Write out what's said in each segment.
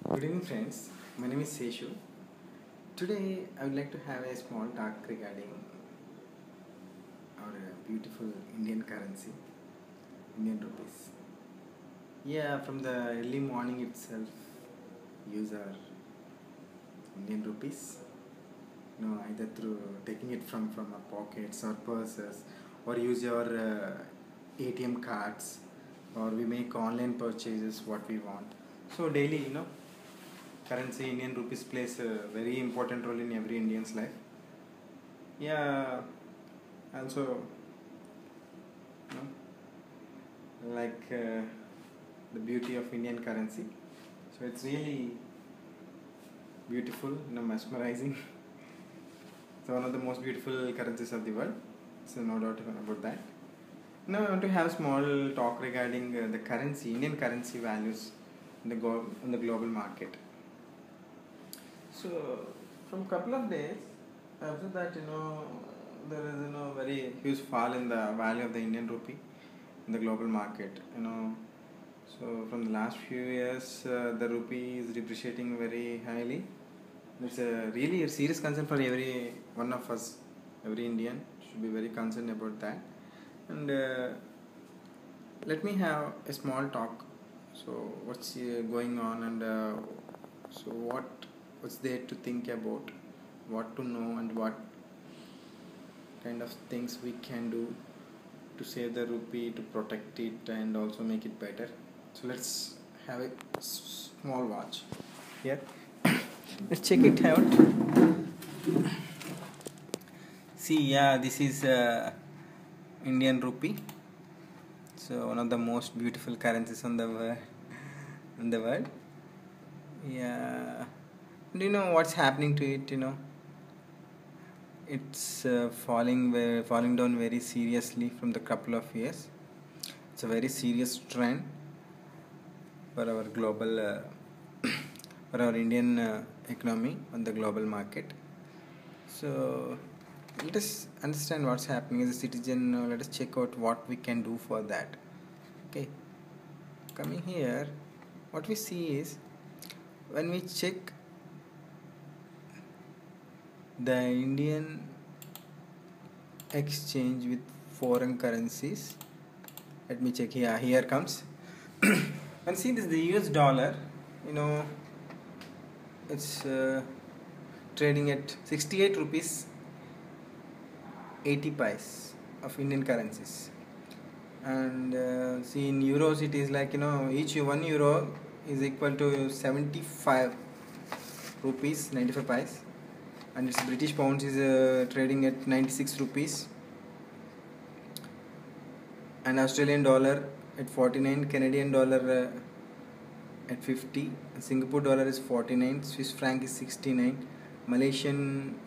Good evening, friends. My name is Seshu. Today, I would like to have a small talk regarding our beautiful Indian currency, Indian rupees. Yeah, from the early morning itself, use our Indian rupees. Either through taking it from our pockets or purses, or use your ATM cards, or we make online purchases what we want. So daily, currency Indian rupees plays a very important role in every Indian's life. Yeah, also, you like the beauty of Indian currency. So it's really beautiful, mesmerizing. It's one of the most beautiful currencies of the world. So no doubt about that. Now I want to have a small talk regarding the currency, Indian currency values in the global market. So from couple of days, I observed that there is very huge fall in the value of the Indian rupee in the global market. So from the last few years, the rupee is depreciating very highly. It's really a serious concern for every one of us. Every Indian should be very concerned about that. And let me have a small talk. So what's going on, and so what's there to think about, what to know, and what kind of things we can do to save the rupee, to protect it, and also make it better. So let's have a small watch here. Let's check it out. See, yeah, this is Indian rupee. So one of the most beautiful currencies on the world. Yeah. Do you know what's happening to it? It's falling down very seriously from the couple of years. It's a very serious trend for our global, for our Indian economy on the global market. So let us understand what's happening as a citizen. Let us check out what we can do for that. Okay. Coming here, what we see is when we check the Indian exchange with foreign currencies. Let me check here. Here comes. And see, this is the US dollar. It's trading at 68 rupees 80 pies of Indian currencies. And see, in euros it is like each 1 euro is equal to 75 rupees 95 pies, and its British pounds is trading at 96 rupees, and Australian dollar at 49, Canadian dollar at 50, Singapore dollar is 49, Swiss franc is 69, Malaysian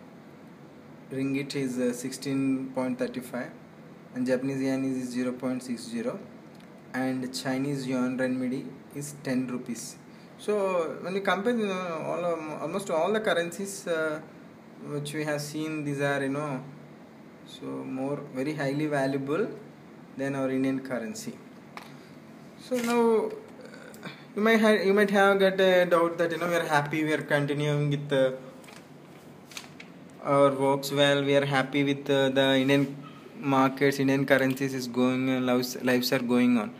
ringgit is 16.35, and Japanese yen is 0.60, and Chinese yuan renminbi is 10 rupees. So when we compare almost all the currencies which we have seen, these are so more very highly valuable than our Indian currency. So now you might have got a doubt that we are happy, we are continuing with our works well, we are happy with the Indian markets, Indian currencies is going, lives are going on.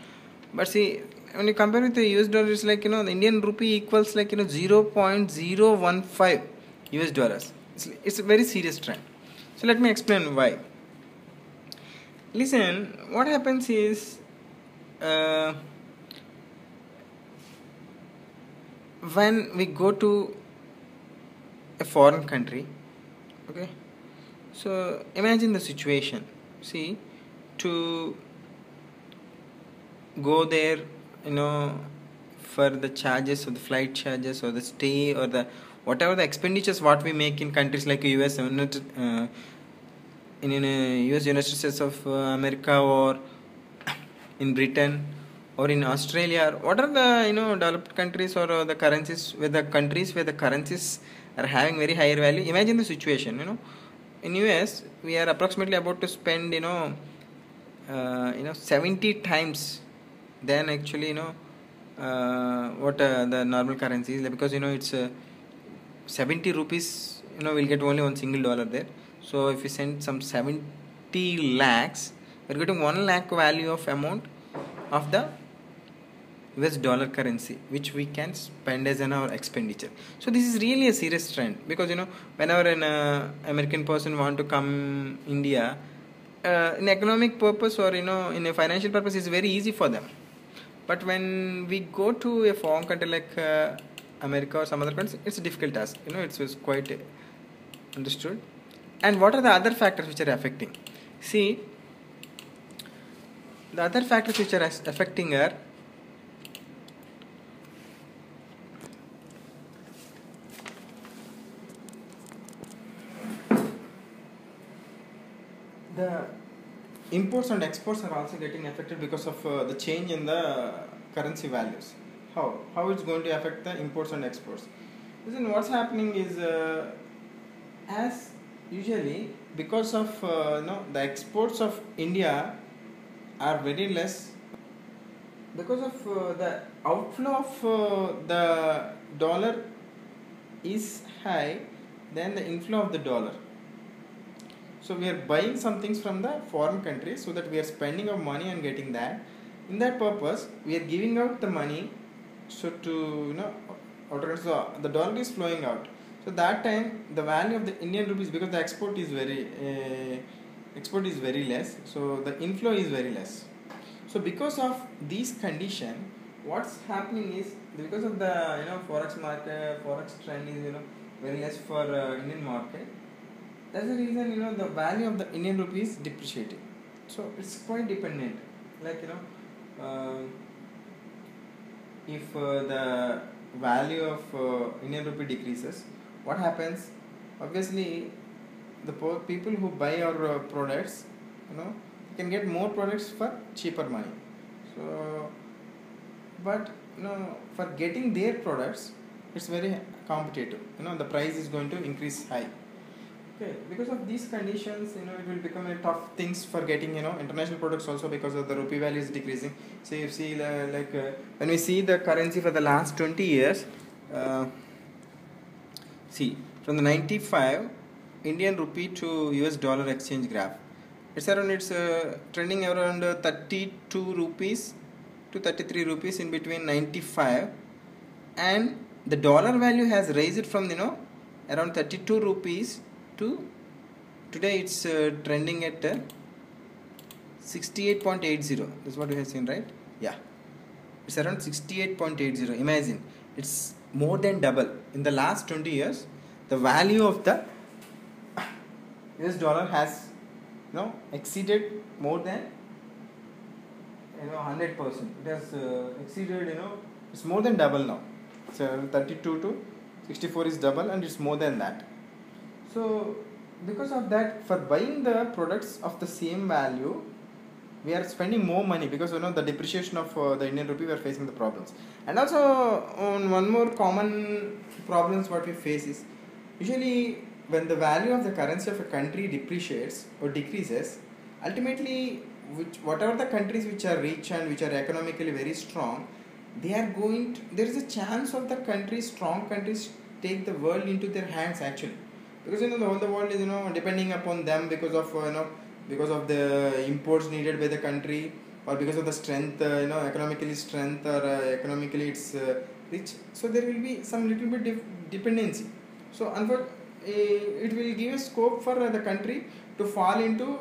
But see, when you compare with the US dollar, it's like the Indian rupee equals like 0.015 US dollars. It's a very serious trend. So let me explain why. Listen, what happens is when we go to a foreign country, okay, so imagine the situation. See, to go there, for the charges, or the flight charges, or the stay, or the whatever the expenditures what we make in countries like US, in US, United States of America, or in Britain, or in Australia, or what are the developed countries, or the countries where the currencies are having very higher value. Imagine the situation. In US we are approximately about to spend 70 times than actually what the normal currency is, because it's 70 rupees, we'll get only one single dollar there. So if we send some 70 lakhs, we're getting 1 lakh value of amount of the US dollar currency, which we can spend as an our expenditure. So this is really a serious trend, because whenever an American person want to come India, in economic purpose or in a financial purpose, it's very easy for them. But when we go to a foreign country like America or some other countries, it's a difficult task. It's quite understood. And what are the other factors which are affecting? See, the other factors which are affecting are the imports and exports are also getting affected because of the change in the currency values. How it's going to affect the imports and exports? Listen, what's happening is, as usually, because of the exports of India are very less, because of the outflow of the dollar is high than the inflow of the dollar. So we are buying some things from the foreign countries, so that we are spending our money and getting that. In that purpose, we are giving out the money, so to so the dollar is flowing out. So that time the value of the Indian rupees, because the export is very less, so the inflow is very less. So because of these condition, what's happening is, because of the forex market, forex trend is very less for Indian market. That's the reason the value of the Indian rupee is depreciating. So it's quite dependent. Like if the value of Indian rupee decreases, what happens? Obviously, the people who buy our products, can get more products for cheaper money. So, but for getting their products, it's very competitive. The price is going to increase high. Okay, because of these conditions, it will become a tough things for getting international products also, because of the rupee value is decreasing. So you see, when we see the currency for the last 20 years, see from the 95 Indian rupee to US dollar exchange graph, it's trending around 32 rupees to 33 rupees in between 95, and the dollar value has raised from around 32 rupees to today it's trending at 68.80. That's what we have seen, right? Yeah, it's around 68.80. Imagine, it's more than double in the last 20 years. The value of the US dollar has exceeded more than 100%. It has exceeded, it's more than double now. So 32 to 64 is double, and it's more than that. So because of that, for buying the products of the same value, we are spending more money, because the depreciation of the Indian rupee, we are facing the problems. And also, on one more common problems what we face is, usually when the value of the currency of a country depreciates or decreases, ultimately whatever the countries which are rich and which are economically very strong, there is a chance of the strong countries take the world into their hands actually, because the whole the world is depending upon them, because of the imports needed by the country, or because of the strength, economically strength, or economically it's rich. So there will be some little bit dependency. So it will give a scope for the country to fall into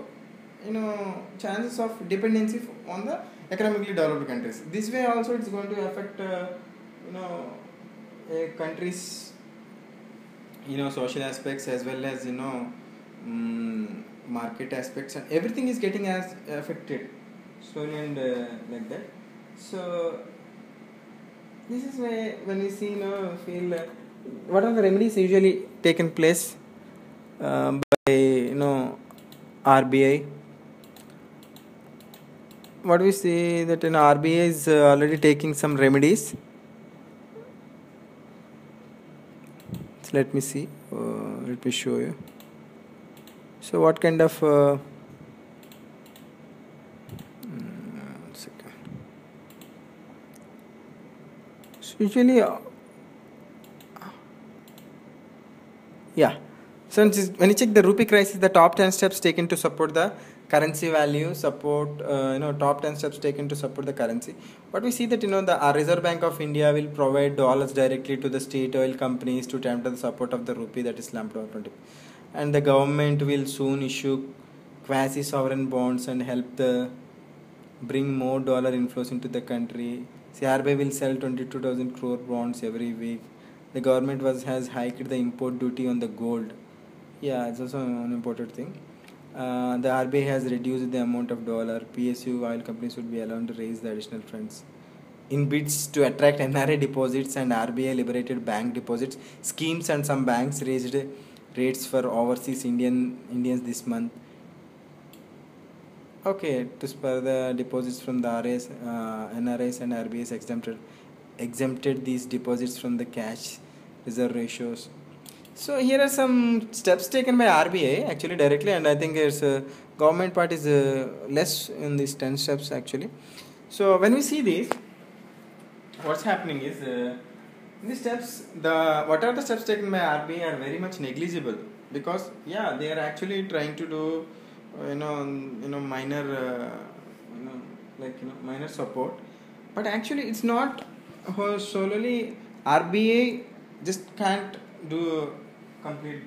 chances of dependency on the economically developed countries. This way also it's going to affect a country's social aspects, as well as market aspects, and everything is getting as affected slowly and like that. So this is why when we see feel what are the remedies usually taken place by RBI. What we see that RBI is already taking some remedies. So let me see. Let me show you. So what kind of second. Usually, yeah. So when you check the rupee crisis, the top 10 steps taken to support the currency value, top 10 steps taken to support the currency. But we see that the Reserve Bank of India will provide dollars directly to the state oil companies to temper the support of the rupee that is slumped over 20. And the government will soon issue quasi sovereign bonds and help the bring more dollar inflows into the country. CRB will sell 22,000 crore bonds every week. The government has hiked the import duty on the gold. Yeah, it's also an important thing. The RBI has reduced the amount of dollar. PSU oil companies would be allowed to raise the additional funds. In bids to attract NRA deposits and RBI liberated bank deposits schemes, and some banks raised rates for overseas Indians this month. Okay, to spur the deposits from the NRIs and RBIs exempted these deposits from the cash reserve ratios. So here are some steps taken by RBI actually directly, and I think it's government part is less in these 10 steps actually. So when we see this, what's happening is these steps, what are the steps taken by RBI are very much negligible, because they are actually trying to do minor minor support, but actually it's not solely RBI just can't do complete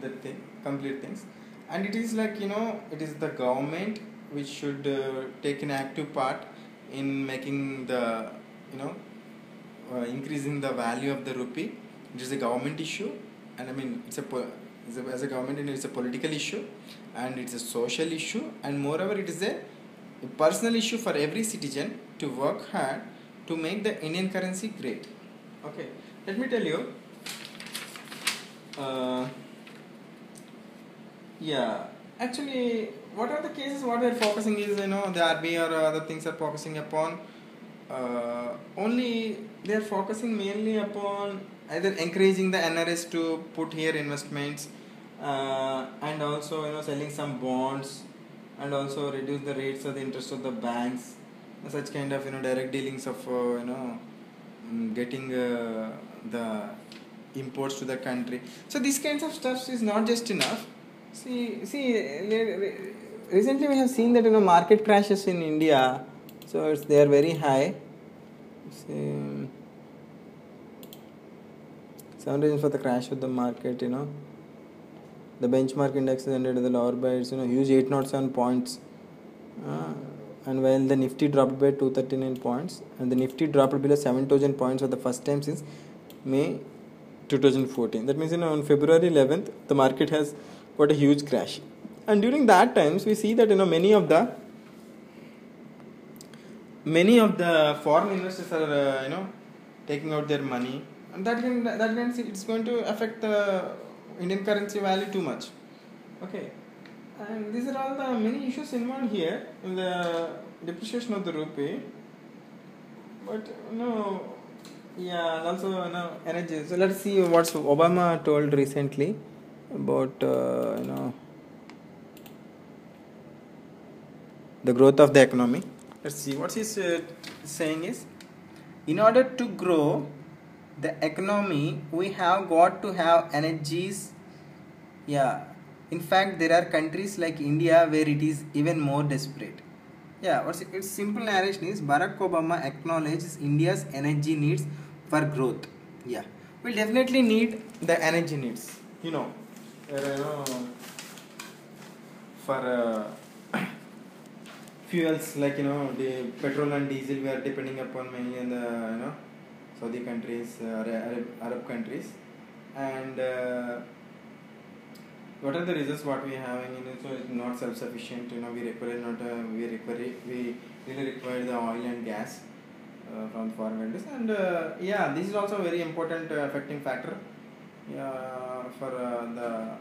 things, and it is it is the government which should take an active part in making the increasing the value of the rupee. It is a government issue, and I mean as a government, it's a political issue, and it's a social issue, and moreover it is a personal issue for every citizen to work hard to make the Indian currency great. Okay, let me tell you. Actually, what are the cases? What we are focusing is the RBI or other things are focusing upon. Only they are focusing mainly upon either encouraging the NRS to put here investments, and also selling some bonds, and also reduce the rates of the interest of the banks, such kind of direct dealings of getting the imports to the country. So these kinds of stuff is not just enough. Recently we have seen that market crashes in India, so they are very high. Some reasons for the crash of the market, the benchmark index is ended the lower by huge 807 points, and while the Nifty dropped by 239 points, and the Nifty dropped below 7,000 points for the first time since May 2014. That means on February 11th the market has got a huge crash, and during that times we see that many of the foreign investors are taking out their money, and that means it's going to affect the Indian currency value too much. Okay, and these are all the many issues involved here in the depreciation of the rupee. But and also energy. So let's see what Obama told recently about the growth of the economy. Let's see what he's saying is, in order to grow the economy, we have got to have energies. In fact, there are countries like India where it is even more desperate. Its simple narration is, Barack Obama acknowledges India's energy needs for growth. We'll definitely need the energy needs. For fuels like the petrol and diesel, we are depending upon mainly on the Saudi countries, Arab countries, and what are the reasons what we are having so it's not self-sufficient. We really require the oil and gas from foreign countries, and this is also a very important affecting factor for the